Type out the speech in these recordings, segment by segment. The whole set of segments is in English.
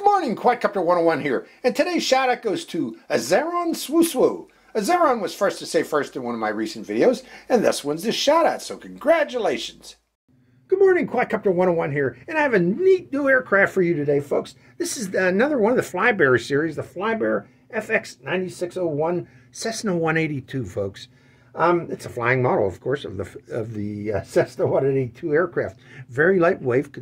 Good morning, Quadcopter 101 here, and today's shout out goes to aileron swoo. Aileron was first to say first in one of my recent videos, and this one's the shout out, so congratulations. Good morning, Quadcopter 101 here, and I have a neat new aircraft for you today, folks. This is another one of the Flybear series, the Flybear FX9601 Cessna 182, folks. It's a flying model, of course, of the Cessna 182 aircraft. Very lightweight,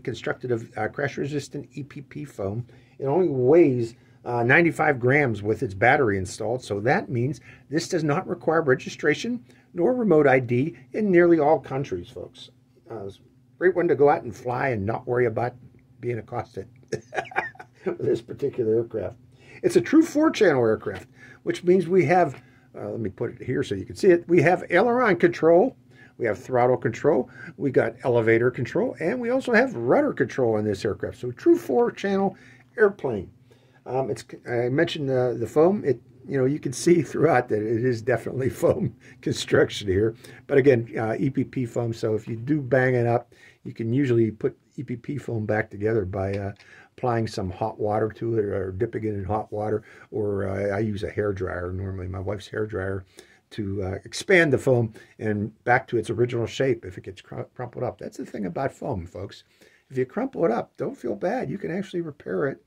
constructed of crash-resistant EPP foam. It only weighs 95 grams with its battery installed, so that means this does not require registration nor remote ID in nearly all countries, folks. It's a great one to go out and fly and not worry about being accosted with this particular aircraft. It's a true 4-channel aircraft, which means we have, let me put it here so you can see it, we have aileron control, we have throttle control, we got elevator control, and we also have rudder control on this aircraft. So true 4-channel airplane. I mentioned the foam. You can see throughout that it is definitely foam construction here. But again, EPP foam. So if you do bang it up, you can usually put EPP foam back together by applying some hot water to it or dipping it in hot water. Or I use a hair dryer, normally my wife's hair dryer, to expand the foam and back to its original shape if it gets crumpled up. That's the thing about foam, folks. If you crumple it up, don't feel bad. You can actually repair it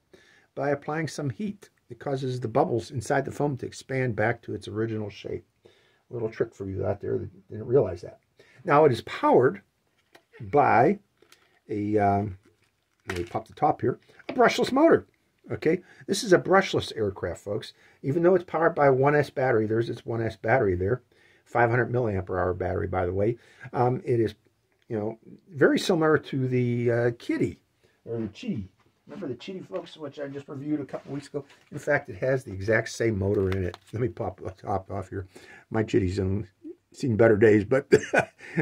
by applying some heat. It causes the bubbles inside the foam to expand back to its original shape. A little trick for you out there that didn't realize that. Now it is powered by a, let me pop the top here, a brushless motor. Okay, this is a brushless aircraft, folks. Even though it's powered by a 1S battery, there's its 1S battery there, 500 milliampere hour battery, by the way. It is, very similar to the Kitty or the Chitty. Remember the Chitty, folks, which I just reviewed a couple weeks ago? In fact, it has the exact same motor in it. Let me pop the top off here. My Chitty's seen better days, but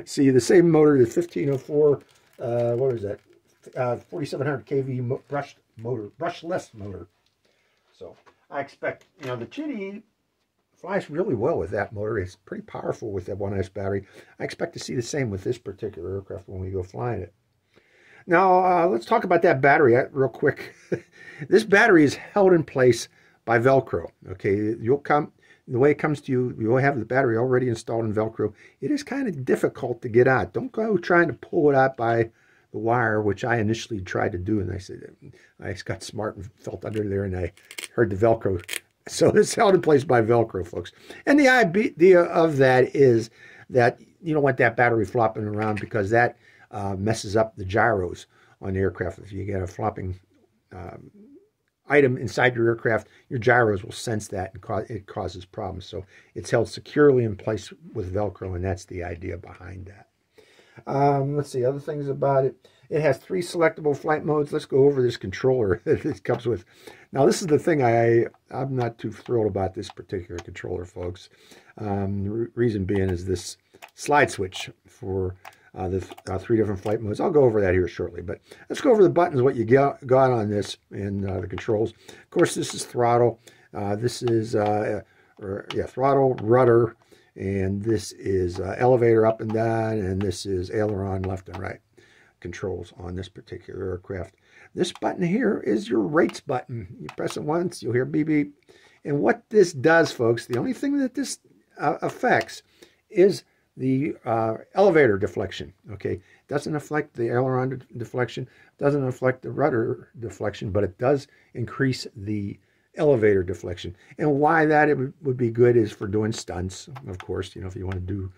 see, the same motor, the 1504, what is that? 4700 kV brushless motor. So I expect, the Chitty flies really well with that motor. It's pretty powerful with that 1S battery. I expect to see the same with this particular aircraft when we go flying it. Now, let's talk about that battery real quick. This battery is held in place by Velcro. Okay, the way it comes to you, you'll have the battery already installed in Velcro. It is kind of difficult to get out. Don't go trying to pull it out by the wire, which I initially tried to do, and I said, I got smart and felt under there, and I heard the Velcro. So it's held in place by Velcro, folks. And the idea of that is that you don't want that battery flopping around, because that messes up the gyros on the aircraft. If you get a flopping item inside your aircraft, your gyros will sense that and it causes problems. So it's held securely in place with Velcro, and that's the idea behind that. Let's see, other things about it. It has 3 selectable flight modes. Let's go over this controller that it comes with. Now, this is the thing I'm not too thrilled about this particular controller, folks. The reason being is this slide switch for the 3 different flight modes. I'll go over that here shortly, but let's go over the buttons, what you got on this, and the controls. Of course, this is throttle. This is throttle, rudder, and this is elevator up and down, and this is aileron left and right controls on this particular aircraft. This button here is your rates button. You press it once, you'll hear beep beep. And what this does, folks, the only thing that this affects is the elevator deflection. Okay, it doesn't affect the aileron deflection, doesn't affect the rudder deflection, but it does increase the elevator deflection. And why that it would be good is for doing stunts, of course. If you want to do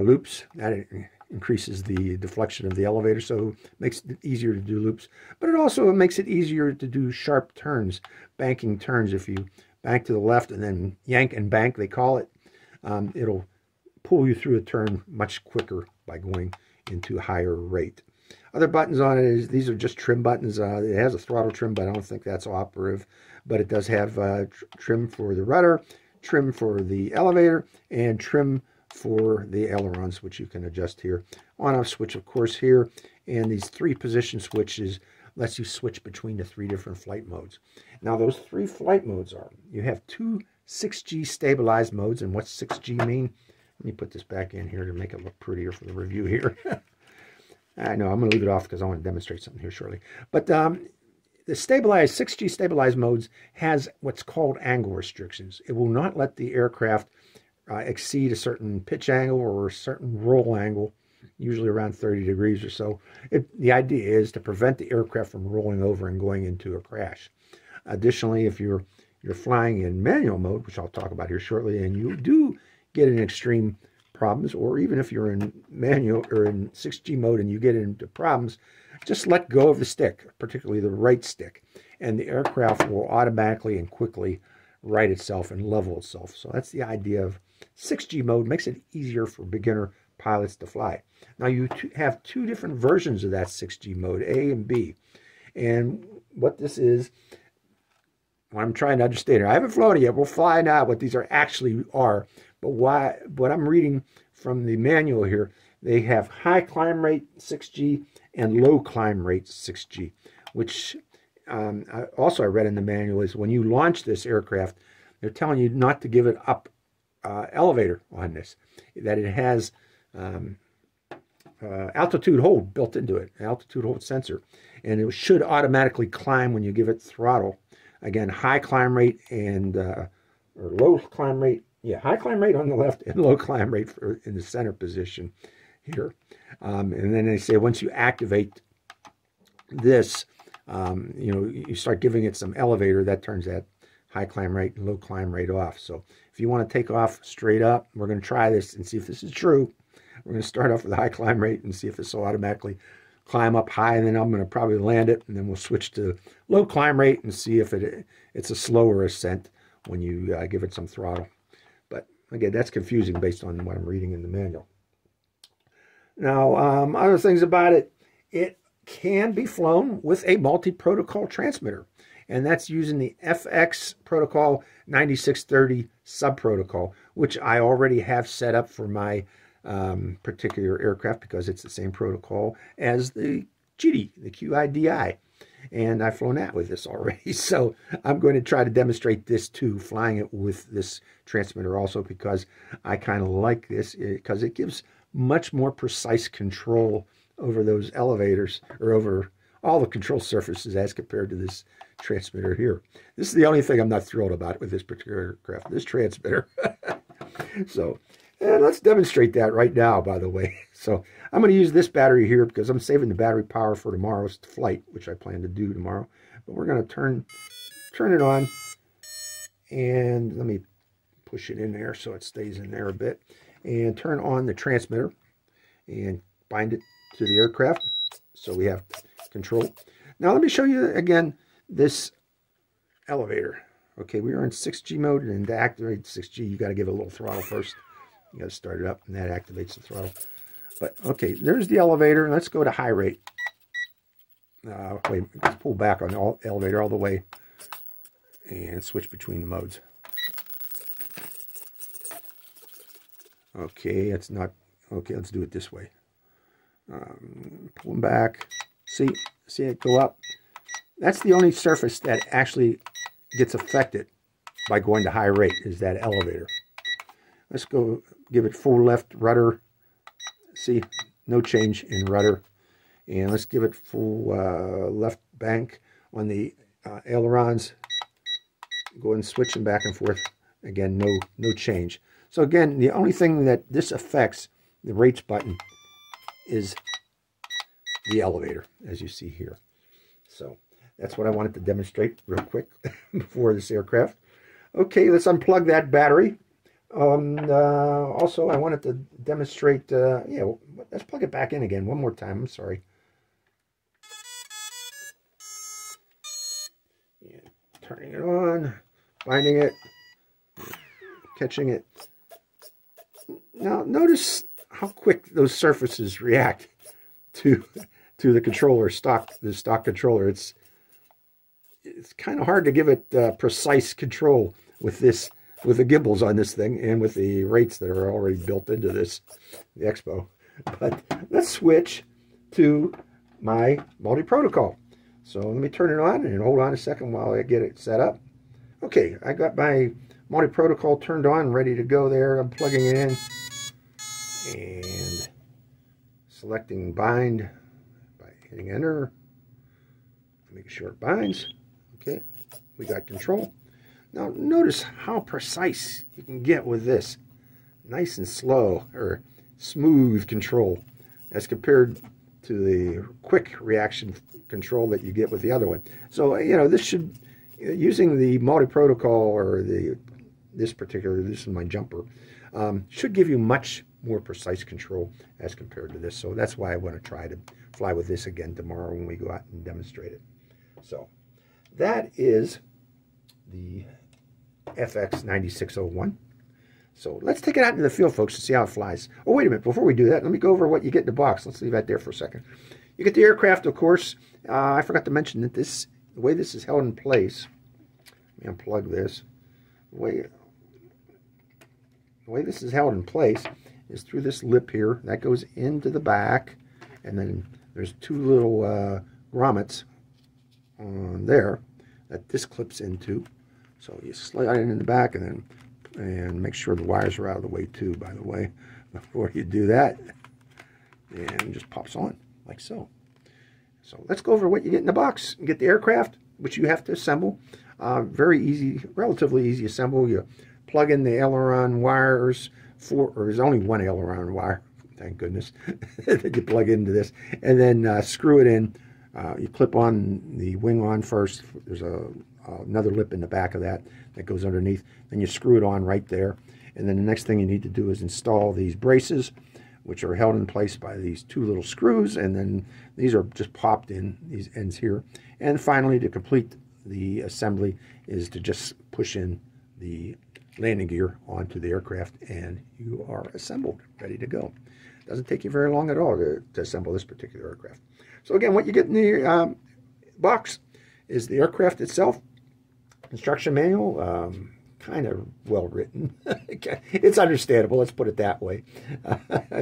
loops, that increases the deflection of the elevator, so it makes it easier to do loops. But it also makes it easier to do sharp turns, banking turns. If you bank to the left and then yank and bank, they call it, it'll pull you through a turn much quicker by going into higher rate. Other buttons on it is, these are just trim buttons. It has a throttle trim, but I don't think that's operative. But it does have trim for the rudder, trim for the elevator, and trim for the ailerons, which you can adjust here. On-off switch, of course, here. And these 3 position switches lets you switch between the 3 different flight modes. Now, those 3 flight modes are, you have 2 6G stabilized modes. And what's 6G mean? Let me put this back in here to make it look prettier for the review here. I know I'm going to leave it off because I want to demonstrate something here shortly. But the stabilized 6G stabilized modes has what's called angle restrictions. It will not let the aircraft exceed a certain pitch angle or a certain roll angle, usually around 30 degrees or so. The idea is to prevent the aircraft from rolling over and going into a crash. Additionally, if you're flying in manual mode, which I'll talk about here shortly, and you do get in extreme problems, or even if you're in manual or in 6G mode and you get into problems, just let go of the stick, particularly the right stick, and the aircraft will automatically and quickly right itself and level itself. So that's the idea of 6G mode. Makes it easier for beginner pilots to fly. Now you have two different versions of that 6G mode, A and B. And what this is, what I'm trying to understand, I haven't flown it yet. We'll find out what these actually are. But what I'm reading from the manual here, they have high climb rate 6G and low climb rate 6G, which I read in the manual is when you launch this aircraft, they're telling you not to give it up elevator on this, that it has altitude hold built into it, an altitude hold sensor, and it should automatically climb when you give it throttle. Again, high climb rate and or low climb rate. Yeah, high climb rate on the left and low climb rate in the center position here. And then they say once you activate this, you start giving it some elevator, that turns that high climb rate and low climb rate off. So if you want to take off straight up, we're going to try this and see if this is true. We're going to start off with a high climb rate and see if this will automatically climb up high, and then I'm going to probably land it, and then we'll switch to low climb rate and see if it's a slower ascent when you give it some throttle. But again, that's confusing based on what I'm reading in the manual. Now, other things about it, it can be flown with a multi-protocol transmitter, and that's using the FX protocol 9630 sub-protocol, which I already have set up for my particular aircraft because it's the same protocol as the GD, the QIDI, and I've flown that with this already. So I'm going to try to demonstrate this too, flying it with this transmitter also, because I kind of like this because it gives much more precise control over those elevators, or over all the control surfaces, as compared to this transmitter here. This is the only thing I'm not thrilled about with this particular aircraft, this transmitter. So let's demonstrate that right now, by the way. So I'm going to use this battery here because I'm saving the battery power for tomorrow's flight, which I plan to do tomorrow. But we're going to turn it on, and let me push it in there so it stays in there a bit, and turn on the transmitter and bind it to the aircraft so we have control. Now let me show you again this elevator. Okay, we are in 6G mode, and to activate 6G, you got to give it a little throttle first. You got to start it up, and that activates the throttle. But okay, there's the elevator. Let's go to high rate. Wait, let's pull back on the elevator all the way and switch between the modes. Okay, it's not okay. Let's do it this way. Pull them back. See it go up. That's the only surface that actually gets affected by going to high rate, is that elevator. Let's go give it full left rudder. See, no change in rudder. And let's give it full left bank on the ailerons. Go and switch them back and forth. Again, no change. So again, the only thing that this affects, the rates button, is the elevator, as you see here. So that's what I wanted to demonstrate real quick before this aircraft. Okay, let's unplug that battery. Also, I wanted to demonstrate, let's plug it back in again one more time. I'm sorry. Yeah, turning it on, binding it, catching it. Now, notice how quick those surfaces react to the controller, the stock controller. It's kind of hard to give it precise control with the gimbals on this thing, and with the rates that are already built into this, the Expo. But let's switch to my multi-protocol. So let me turn it on, and hold on a second while I get it set up. Okay, I got my multi-protocol turned on, ready to go there. I'm plugging it in and selecting bind. hitting enter, making sure it binds. Okay, we got control. Now notice how precise you can get with this. Nice and slow, or smooth control, as compared to the quick reaction control that you get with the other one. So, you know, this should, using the multi-protocol, or this is my jumper, should give you much more precise control as compared to this. So that's why I want to try to fly with this again tomorrow when we go out and demonstrate it. So that is the FX9601. So let's take it out into the field, folks, to see how it flies. Oh, wait a minute. Before we do that, let me go over what you get in the box. Let's leave that there for a second. You get the aircraft, of course. I forgot to mention that the way this is held in place, let me unplug this. The way this is held in place is through this lip here. That goes into the back, and then there's two little grommets on there that this clips into. So you slide it in the back, and make sure the wires are out of the way too, by the way, before you do that. And it just pops on like so. So let's go over what you get in the box. You get the aircraft, which you have to assemble. Very easy, relatively easy assemble. You plug in the aileron wires, or there's only one aileron wire, thank goodness, that you plug into this, and then screw it in. You clip on the wing on first. There's another lip in the back of that goes underneath. Then you screw it on right there. And then the next thing you need to do is install these braces, which are held in place by these two little screws. And then these are just popped in, these ends here. And finally, to complete the assembly is to just push in the landing gear onto the aircraft, and you are assembled, ready to go. Doesn't take you very long at all to assemble this particular aircraft. So again, what you get in the box is the aircraft itself, instruction manual, kind of well written. It's understandable, let's put it that way.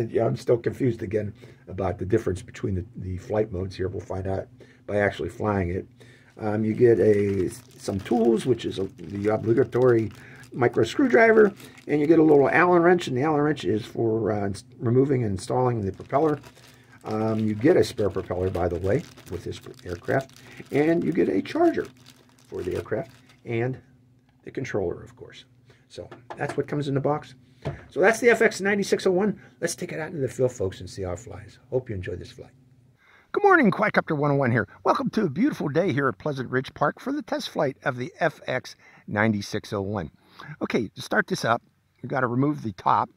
Yeah, I'm still confused again about the difference between the flight modes here. We'll find out by actually flying it. You get some tools, which is the obligatory micro screwdriver, and you get a little Allen wrench, and the Allen wrench is for removing and installing the propeller. You get a spare propeller, by the way, with this aircraft, and you get a charger for the aircraft and the controller, of course. So that's what comes in the box. So that's the FX9601. Let's take it out into the field, folks, and see how it flies. Hope you enjoy this flight. Good morning, Quadcopter 101 here. Welcome to a beautiful day here at Pleasant Ridge Park for the test flight of the FX9601. Okay, to start this up, you've got to remove the top,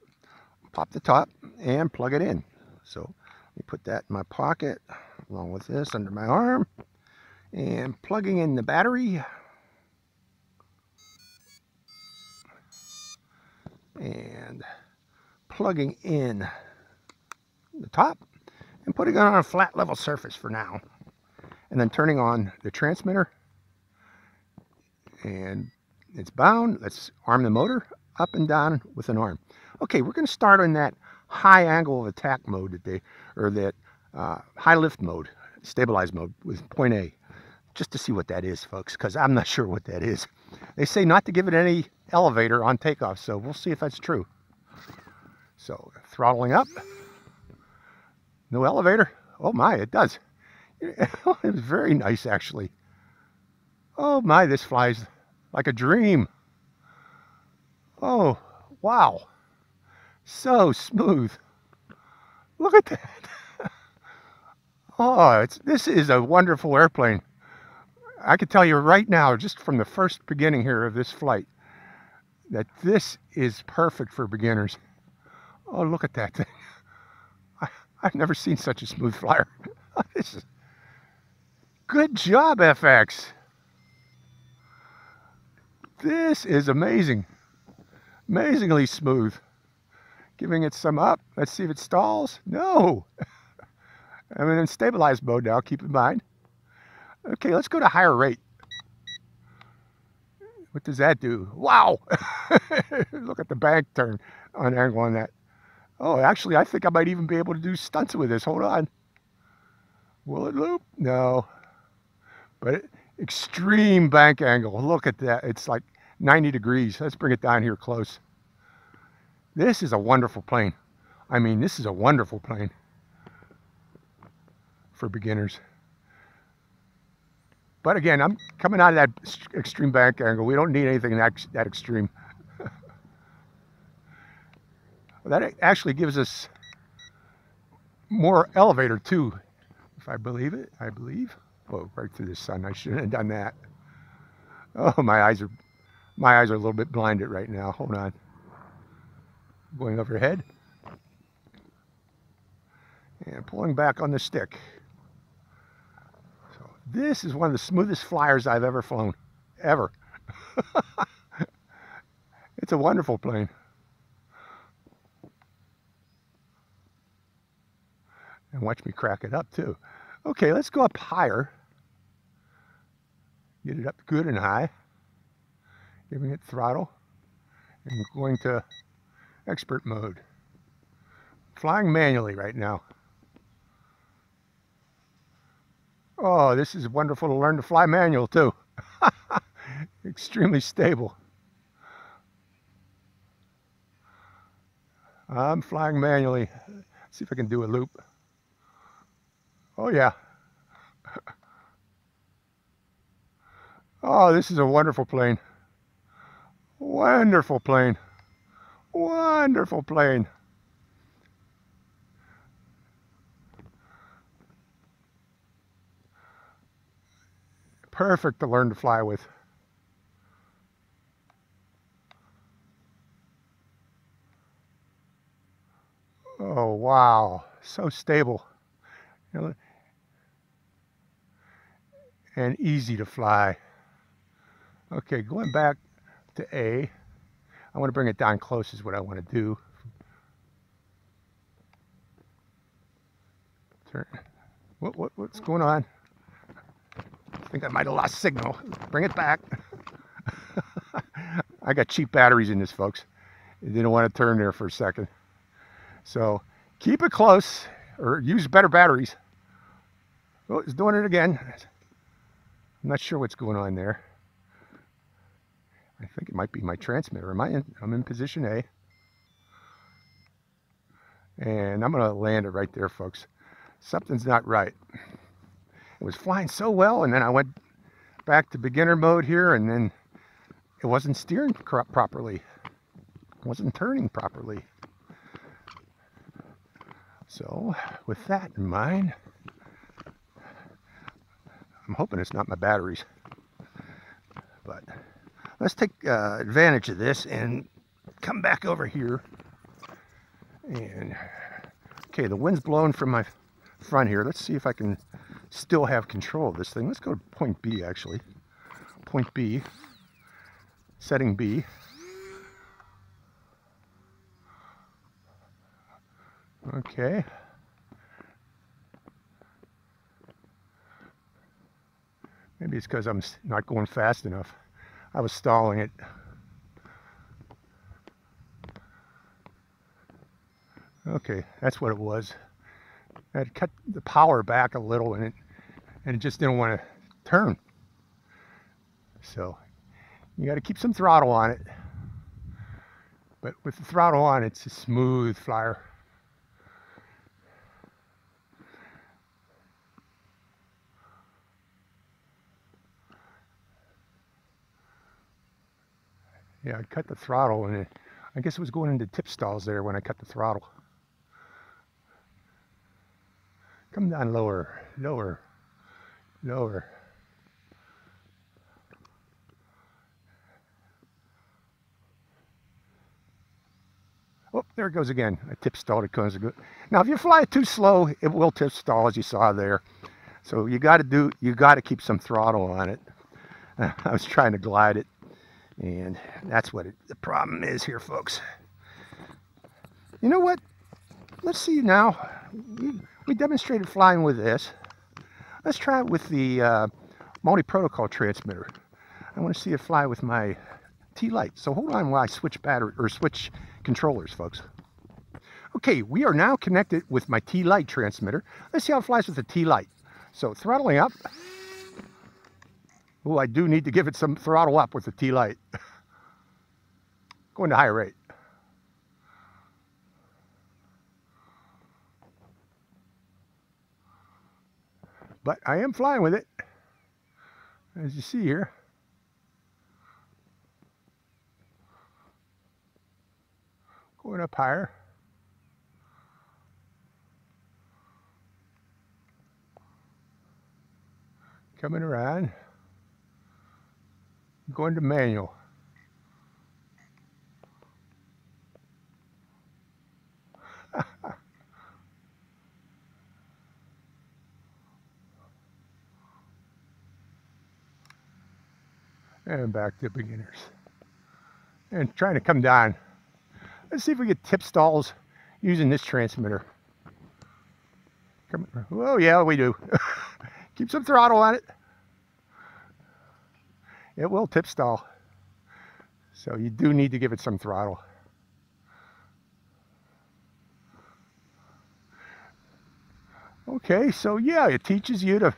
pop the top, and plug it in. So let me put that in my pocket, along with this under my arm, and plugging in the battery, and plugging in the top, and putting it on a flat level surface for now, and then turning on the transmitter, and it's bound. Let's arm the motor up and down with an arm. Okay, we're going to start on that high angle of attack mode that high lift mode, stabilized mode with point A, just to see what that is, folks, because I'm not sure what that is. They say not to give it any elevator on takeoff, so we'll see if that's true. So throttling up, no elevator. Oh my, it does. It's very nice, actually. Oh my, this flies like a dream. Oh, wow. So smooth. Look at that. Oh, this is a wonderful airplane. I can tell you right now, just from the first beginning here of this flight, that this is perfect for beginners. Oh, look at that thing. I've never seen such a smooth flyer. Good job, FX. This is amazing. Amazingly smooth. Giving it some up. Let's see if it stalls. No. I'm in stabilized mode now, keep in mind. Okay, let's go to higher rate. What does that do? Wow! Look at the bank turn on angle on that. Oh, actually, I think I might even be able to do stunts with this. Hold on. Will it loop? No. But extreme bank angle. Look at that. It's like 90 degrees. Let's bring it down here close. This is a wonderful plane. I mean, this is a wonderful plane. for beginners. But again, I'm coming out of that extreme bank angle. We don't need anything that extreme. That actually gives us more elevator too, if I believe it. I believe. Oh, right through the sun. I shouldn't have done that. Oh, my eyes are a little bit blinded right now. Hold on. Going overhead and pulling back on the stick. So this is one of the smoothest flyers I've ever flown, ever. It's a wonderful plane. And watch me crack it up too. Okay, let's go up higher. Get it up good and high. Giving it throttle. And going to expert mode. Flying manually right now. Oh, this is wonderful to learn to fly manual too. Extremely stable. I'm flying manually. Let's see if I can do a loop. Oh yeah. Oh, this is a wonderful plane. Wonderful plane. Wonderful plane. Perfect to learn to fly with. Oh, wow. So stable. You know, and easy to fly. Okay, going back to A. I want to bring it down close is what I want to do. Turn. What's going on? I think I might have lost signal. Bring it back. I got cheap batteries in this, folks. I didn't want to turn there for a second. So keep it close or use better batteries. Oh, it's doing it again. I'm not sure what's going on there. I think it might be my transmitter. I'm in position A. And I'm going to land it right there, folks. Something's not right. It was flying so well, and then I went back to beginner mode here, and then it wasn't steering properly. It wasn't turning properly. So, with that in mind, I'm hoping it's not my batteries. But let's take advantage of this and come back over here. And okay, the wind's blowing from my front here. Let's see if I can still have control of this thing. Let's go to point B, actually. Point B, setting B. Okay. Maybe it's because I'm not going fast enough. I was stalling it. Okay, that's what it was. I had cut the power back a little, and it just didn't want to turn. So you got to keep some throttle on it. But with the throttle on, it's a smooth flyer. Yeah, I cut the throttle, and I guess it was going into tip stalls there when I cut the throttle. Come down lower, lower, lower. Oh, there it goes again. I tip stalled it. Now, if you fly it too slow, it will tip stall, as you saw there. So you got to keep some throttle on it. I was trying to glide it, and that's what the problem is here, folks. You know what? Let's see now. We demonstrated flying with this. Let's try it with the multi-protocol transmitter. I want to see it fly with my T-Lite. So hold on while I switch switch controllers, folks. Okay, we are now connected with my T-Lite transmitter. Let's see how it flies with the T-Lite. So throttling up. Oh, I do need to give it some throttle up with the T-Lite. Going to higher rate. But I am flying with it, as you see here. Going up higher. Coming around. Going to manual. And back to beginners. And trying to come down. Let's see if we get tip stalls using this transmitter. Oh yeah, we do. Keep some throttle on it. It will tip stall. So you do need to give it some throttle. Okay, so yeah, it teaches you to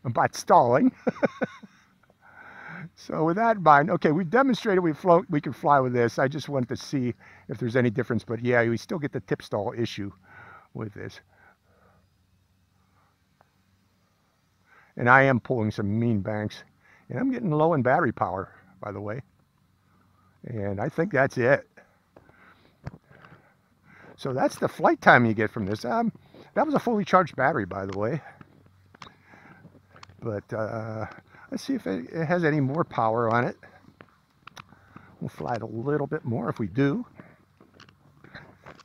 about stalling. So with that in mind, okay, we've demonstrated we can fly with this. I just wanted to see if there's any difference, but yeah, we still get the tip stall issue with this. And I am pulling some mean banks, and I'm getting low in battery power, by the way. And I think that's it. So that's the flight time you get from this. That was a fully charged battery, by the way. But let's see if it has any more power on it. We'll fly it a little bit more if we do.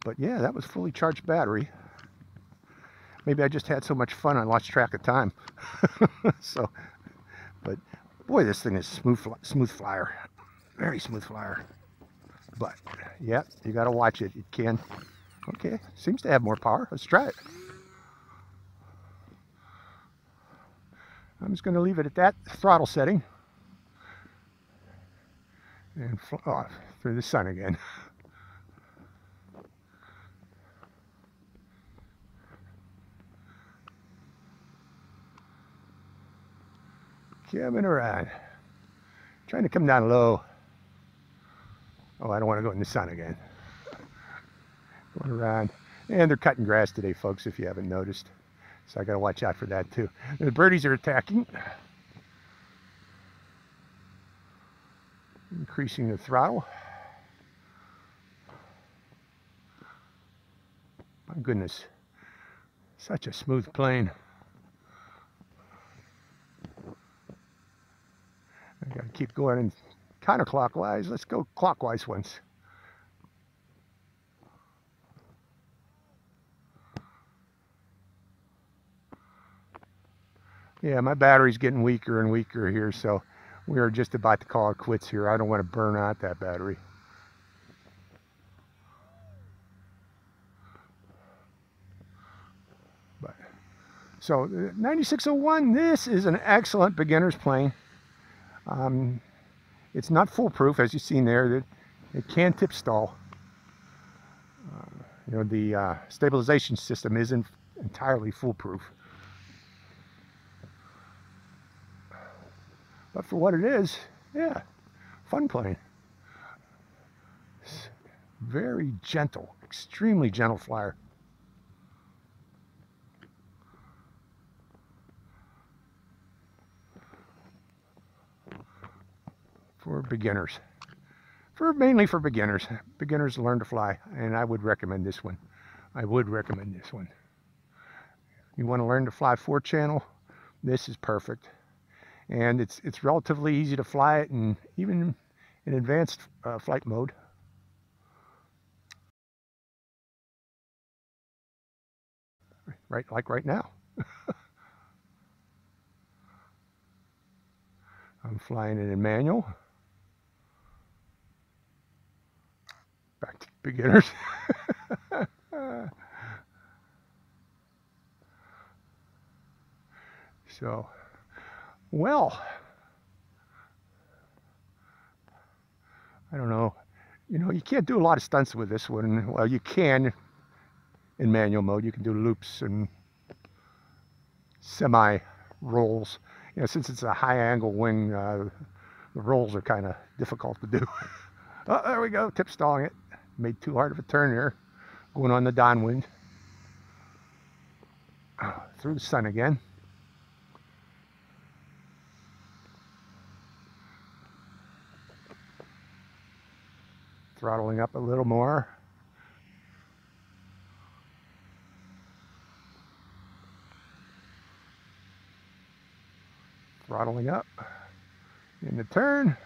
But yeah, that was fully charged battery. Maybe I just had so much fun I lost track of time. So, but boy, this thing is smooth flyer. Very smooth flyer. But yeah, you got to watch it. It can. Okay, seems to have more power. Let's try it. I'm just going to leave it at that throttle setting and fly off through the sun again. Coming around. Trying to come down low. Oh, I don't want to go in the sun again. Going around. And they're cutting grass today, folks, if you haven't noticed. So I got to watch out for that too. The birdies are attacking. Increasing the throttle. My goodness. Such a smooth plane. I got to keep going in counterclockwise. Let's go clockwise once. Yeah, my battery's getting weaker and weaker here, so we are just about to call it quits here. I don't want to burn out that battery. But so 9601, this is an excellent beginner's plane. It's not foolproof, as you've seen there. It can tip stall. You know, the stabilization system isn't entirely foolproof. But for what it is, yeah, fun plane. Very gentle, extremely gentle flyer. For beginners. Mainly for beginners. Beginners learn to fly, and I would recommend this one. I would recommend this one. You want to learn to fly 4-channel, this is perfect. And it's relatively easy to fly it, and even in advanced flight mode. Right, like right now. I'm flying it in manual. Back to beginners. So, well, I don't know. You know, you can't do a lot of stunts with this one. Well, you can in manual mode. You can do loops and semi-rolls. You know, since it's a high-angle wing, the rolls are kind of difficult to do. Oh, there we go, tip stalling it. Made too hard of a turn there, going on the downwind. through the sun again. Throttling up a little more. Throttling up in the turn.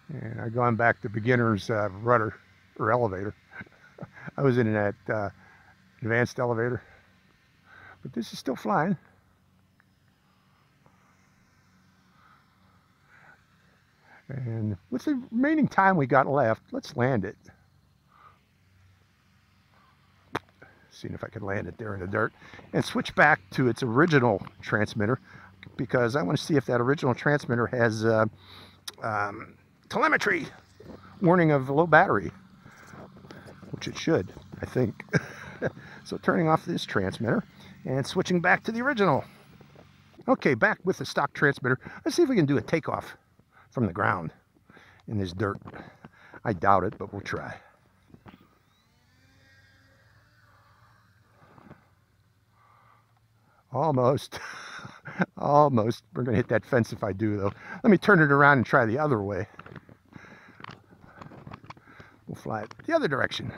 And I've gone back to beginner's rudder or elevator. I was in that advanced elevator, but this is still flying. And with the remaining time we got left, let's land it. Seeing if I can land it there in the dirt and switch back to its original transmitter, because I want to see if that original transmitter has telemetry warning of low battery, which it should, I think. So turning off this transmitter and switching back to the original. Okay, back with the stock transmitter. Let's see if we can do a takeoff from the ground in this dirt. I doubt it, but we'll try. Almost. Almost. We're going to hit that fence if I do, though. Let me turn it around and try the other way. We'll fly it the other direction.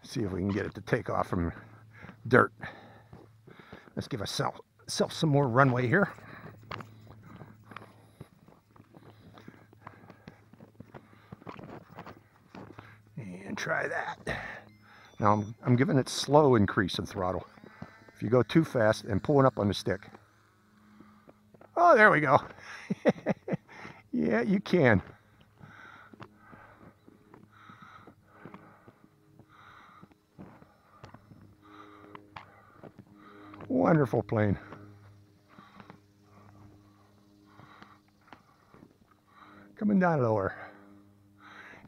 See if we can get it to take off from dirt. Let's give ourselves some more runway here. And try that. Now I'm giving it slow increase of throttle. If you go too fast and pulling up on the stick. Oh, there we go. Yeah, you can. Wonderful plane. Coming down lower.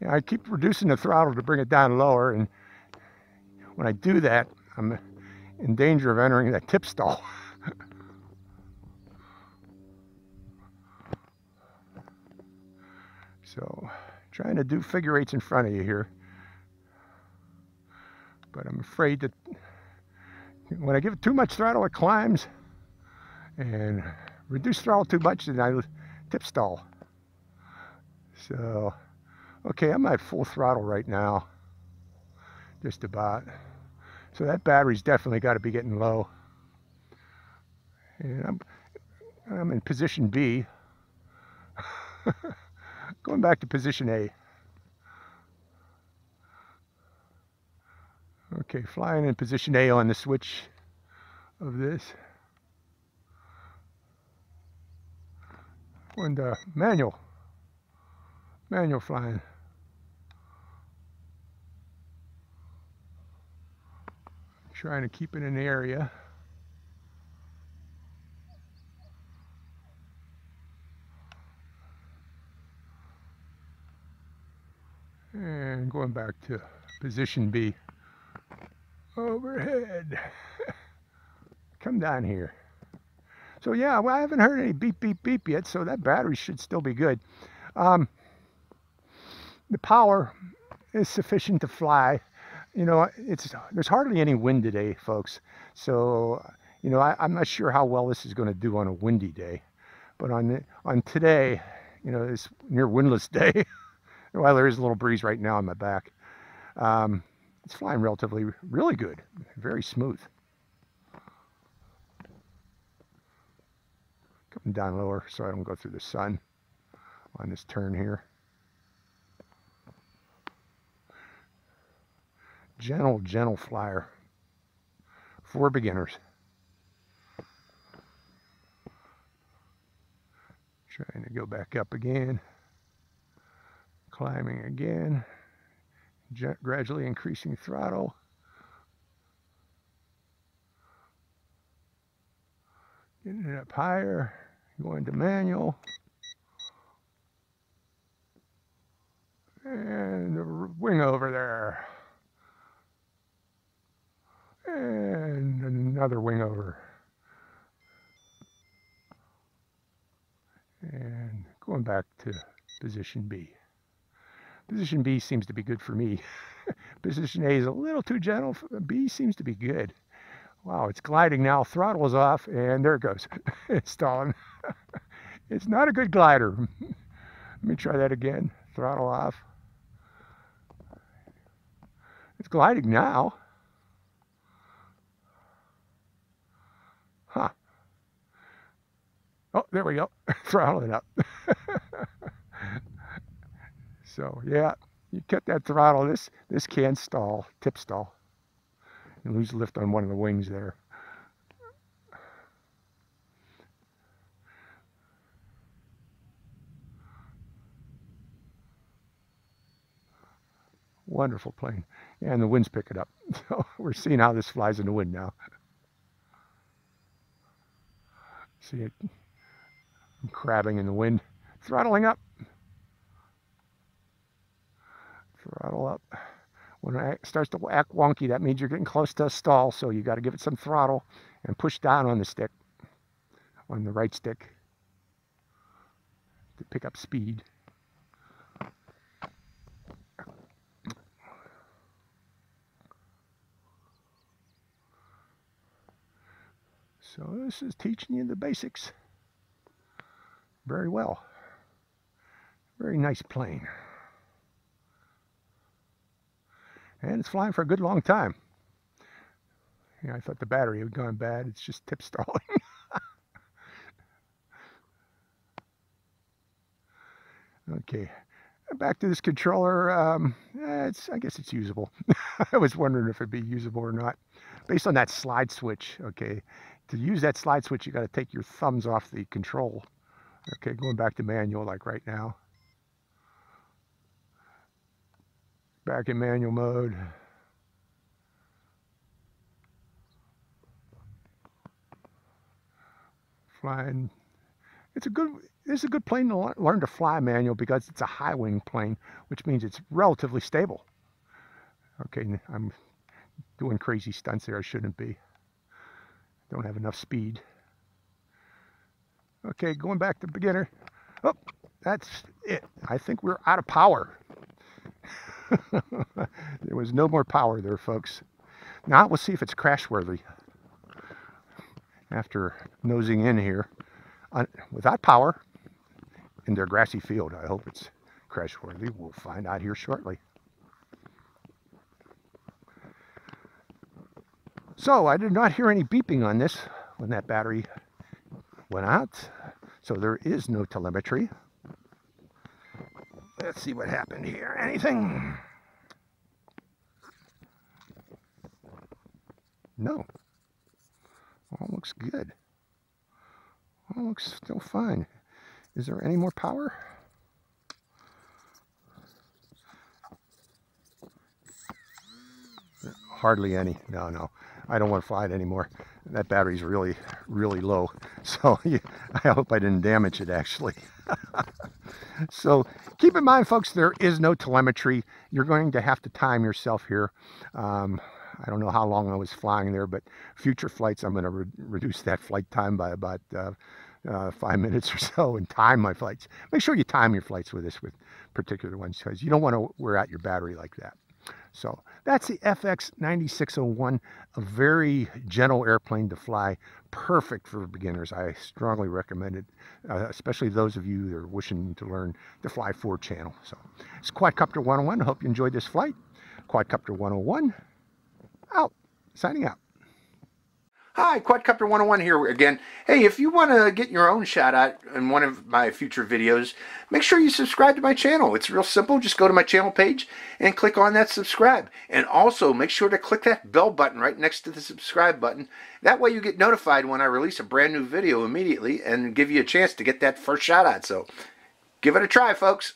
Yeah, I keep reducing the throttle to bring it down lower, and when I do that, I'm in danger of entering that tip stall. So, trying to do figure eights in front of you here. But I'm afraid that when I give it too much throttle, it climbs. And reduce throttle too much, then I tip stall. So, okay, I'm at full throttle right now. Just about. So that battery's definitely got to be getting low. And I'm in position B. Going back to position A. Okay, flying in position A on the switch of this. And manual flying. Trying to keep it in the area. And going back to position B. Overhead. Come down here. So yeah, well, I haven't heard any beep, beep, beep yet, so that battery should still be good. The power is sufficient to fly. You know, there's hardly any wind today, folks. So, you know, I'm not sure how well this is going to do on a windy day. But on today, you know, this near windless day, well, there is a little breeze right now on my back. It's flying really good, very smooth. Coming down lower so I don't go through the sun on this turn here. Gentle flyer for beginners. Trying to go back up again. Climbing again. Gradually increasing throttle. Getting it up higher. Going to manual. And the wing over there. And another wing over. And going back to position B. Position B seems to be good for me. Position A is a little too gentle. B seems to be good. Wow, it's gliding now. Throttle is off, and there it goes. It's stalling. It's not a good glider. Let me try that again. Throttle off. It's gliding now. Huh. Oh, there we go. Throttle it up. So, yeah, you cut that throttle. This can stall, tip stall. You lose lift on one of the wings there. Wonderful plane. And the winds pick it up. So we're seeing how this flies in the wind now. See it? I'm crabbing in the wind. Throttling up. Throttle up. When it starts to act wonky, that means you're getting close to a stall, so you got to give it some throttle and push down on the stick, on the right stick, to pick up speed. So this is teaching you the basics very well. Very nice plane. And it's flying for a good long time. Yeah, I thought the battery had gone bad. It's just tip stalling. Okay, back to this controller. I guess it's usable. I was wondering if it'd be usable or not. Based on that slide switch, okay. To use that slide switch, you got to take your thumbs off the control. Okay, going back to manual like right now. Back in manual mode. Flying. This is a good plane to learn to fly manual because it's a high wing plane, which means it's relatively stable. Okay, I'm doing crazy stunts there. I shouldn't be. Don't have enough speed. Okay, going back to beginner. Oh, that's it. I think we're out of power. There was no more power there, folks. Now we'll see if it's crash worthy. After nosing in here, without power, in their grassy field, I hope it's crash worthy. We'll find out here shortly. So I did not hear any beeping on this when that battery went out. So there is no telemetry. Let's see what happened here. Anything? No. All looks good. All looks still fine. Is there any more power? Hardly any. No. I don't want to fly it anymore. That battery's really, really low. So I hope I didn't damage it, actually. So keep in mind, folks, there is no telemetry. You're going to have to time yourself here. I don't know how long I was flying there, but future flights, I'm going to reduce that flight time by about 5 minutes or so and time my flights. Make sure you time your flights with this, with particular ones, because you don't want to wear out your battery like that. So that's the FX9601, a very gentle airplane to fly, perfect for beginners. I strongly recommend it, especially those of you that are wishing to learn to fly 4-channel. So it's Quadcopter 101. I hope you enjoyed this flight. Quadcopter 101, out, signing out. Hi, Quadcopter 101 here again. Hey, if you want to get your own shout out in one of my future videos, make sure you subscribe to my channel. It's real simple. Just go to my channel page and click on that subscribe. And also make sure to click that bell button right next to the subscribe button. That way you get notified when I release a brand new video immediately and give you a chance to get that first shout out. So give it a try, folks.